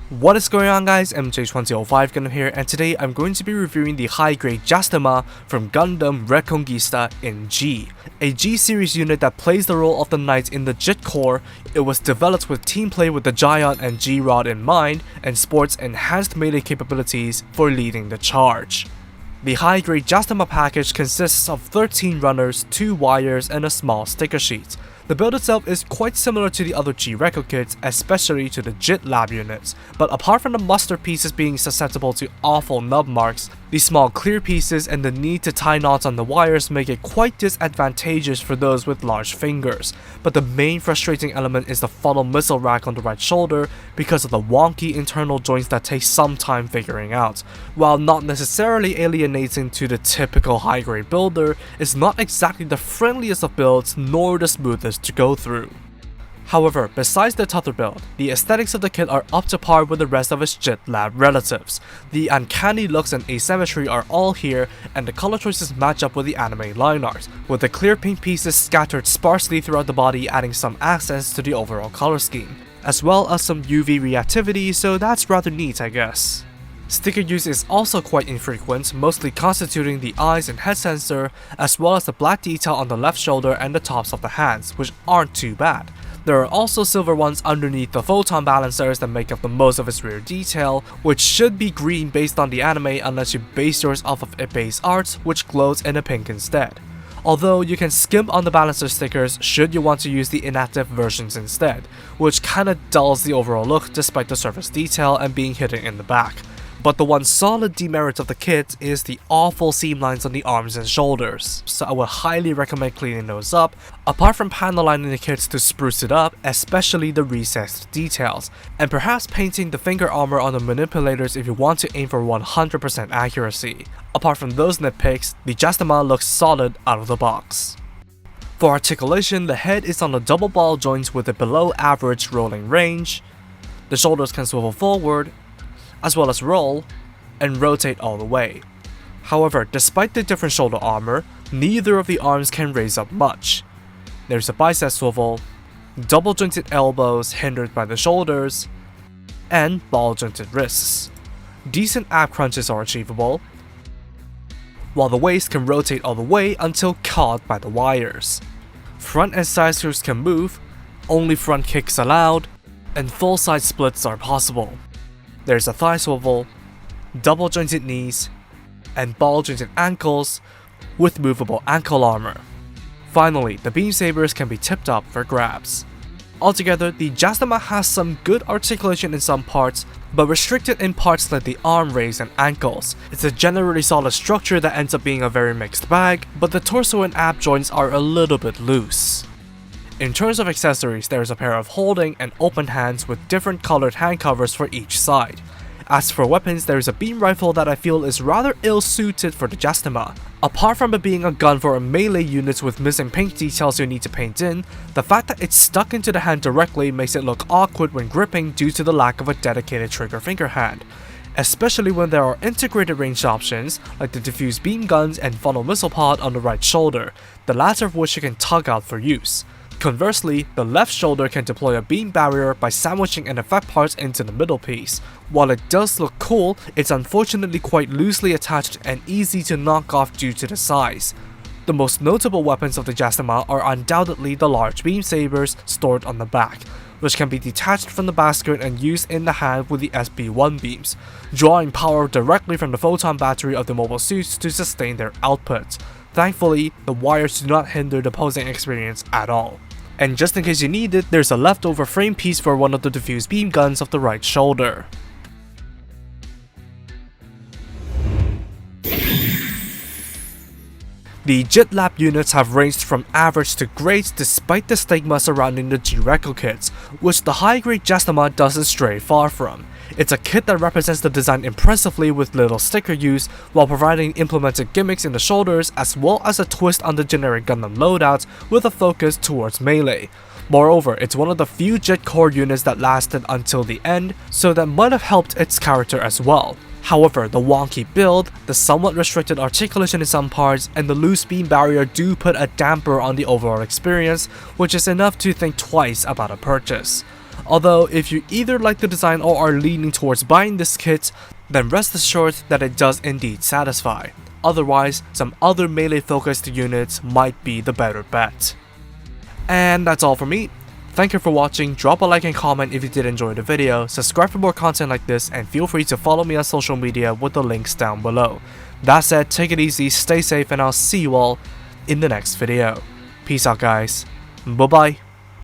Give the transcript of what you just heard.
What is going on, guys? MJ2005 Gundam here, and today I'm going to be reviewing the high-grade Gastima from Gundam Reconguista in G, a G-series unit that plays the role of the knight in the JIT core. It was developed with team play with the Giant and G-Rod in mind, and sports enhanced melee capabilities for leading the charge. The high-grade Gastima package consists of 13 runners, 2 wires, and a small sticker sheet. The build itself is quite similar to the other G-Reco kits, especially to the JIT lab units, but apart from the mustard pieces being susceptible to awful nub marks, the small clear pieces and the need to tie knots on the wires make it quite disadvantageous for those with large fingers. But the main frustrating element is the funnel missile rack on the right shoulder because of the wonky internal joints that take some time figuring out. While not necessarily alienating to the typical high-grade builder, it's not exactly the friendliest of builds nor the smoothest to go through. However, besides the tougher build, the aesthetics of the kit are up to par with the rest of its JIT lab relatives. The uncanny looks and asymmetry are all here, and the color choices match up with the anime line art, with the clear pink pieces scattered sparsely throughout the body adding some accents to the overall color scheme, as well as some UV reactivity, so that's rather neat, I guess. Sticker use is also quite infrequent, mostly constituting the eyes and head sensor, as well as the black detail on the left shoulder and the tops of the hands, which aren't too bad. There are also silver ones underneath the photon balancers that make up the most of its rear detail, which should be green based on the anime unless you base yours off of a base art, which glows in a pink instead. Although you can skimp on the balancer stickers should you want to use the inactive versions instead, which kinda dulls the overall look despite the surface detail and being hidden in the back. But the one solid demerit of the kit is the awful seam lines on the arms and shoulders, so I would highly recommend cleaning those up, apart from panel lining the kits to spruce it up, especially the recessed details, and perhaps painting the finger armor on the manipulators if you want to aim for 100% accuracy. Apart from those nitpicks, the Gastima looks solid out of the box. For articulation, the head is on a double ball joint with a below average rolling range. The shoulders can swivel forward, as well as roll and rotate all the way. However, despite the different shoulder armor, neither of the arms can raise up much. There's a bicep swivel, double jointed elbows hindered by the shoulders, and ball jointed wrists. Decent ab crunches are achievable, while the waist can rotate all the way until caught by the wires. Front and side screws can move, only front kicks allowed, and full side splits are possible. There's a thigh swivel, double jointed knees, and ball jointed ankles with movable ankle armor. Finally, the beam sabers can be tipped up for grabs. Altogether, the Gastima has some good articulation in some parts, but restricted in parts like the arm raise and ankles. It's a generally solid structure that ends up being a very mixed bag, but the torso and ab joints are a little bit loose. In terms of accessories, there is a pair of holding and open hands with different colored hand covers for each side. As for weapons, there is a beam rifle that I feel is rather ill-suited for the Gastima. Apart from it being a gun for a melee unit with missing paint details you need to paint in, the fact that it's stuck into the hand directly makes it look awkward when gripping due to the lack of a dedicated trigger finger hand, especially when there are integrated range options like the diffuse beam guns and funnel missile pod on the right shoulder, the latter of which you can tug out for use. Conversely, the left shoulder can deploy a beam barrier by sandwiching an effect part into the middle piece. While it does look cool, it's unfortunately quite loosely attached and easy to knock off due to the size. The most notable weapons of the Gastima are undoubtedly the large beam sabers stored on the back, which can be detached from the basket and used in the hand with the SB1 beams, drawing power directly from the photon battery of the mobile suits to sustain their output. Thankfully, the wires do not hinder the posing experience at all. And just in case you need it, there's a leftover frame piece for one of the diffuse beam guns of the right shoulder. The JIT lab units have ranged from average to great despite the stigma surrounding the G-Reco kits, which the high-grade Gastima doesn't stray far from. It's a kit that represents the design impressively with little sticker use, while providing implemented gimmicks in the shoulders as well as a twist on the generic Gundam loadout with a focus towards melee. Moreover, it's one of the few JIT core units that lasted until the end, so that might have helped its character as well. However, the wonky build, the somewhat restricted articulation in some parts, and the loose beam barrier do put a damper on the overall experience, which is enough to think twice about a purchase. Although if you either like the design or are leaning towards buying this kit, then rest assured that it does indeed satisfy. Otherwise, some other melee focused units might be the better bet. And that's all from me. Thank you for watching, drop a like and comment if you did enjoy the video, subscribe for more content like this, and feel free to follow me on social media with the links down below. That said, take it easy, stay safe, and I'll see you all in the next video. Peace out guys, bye bye.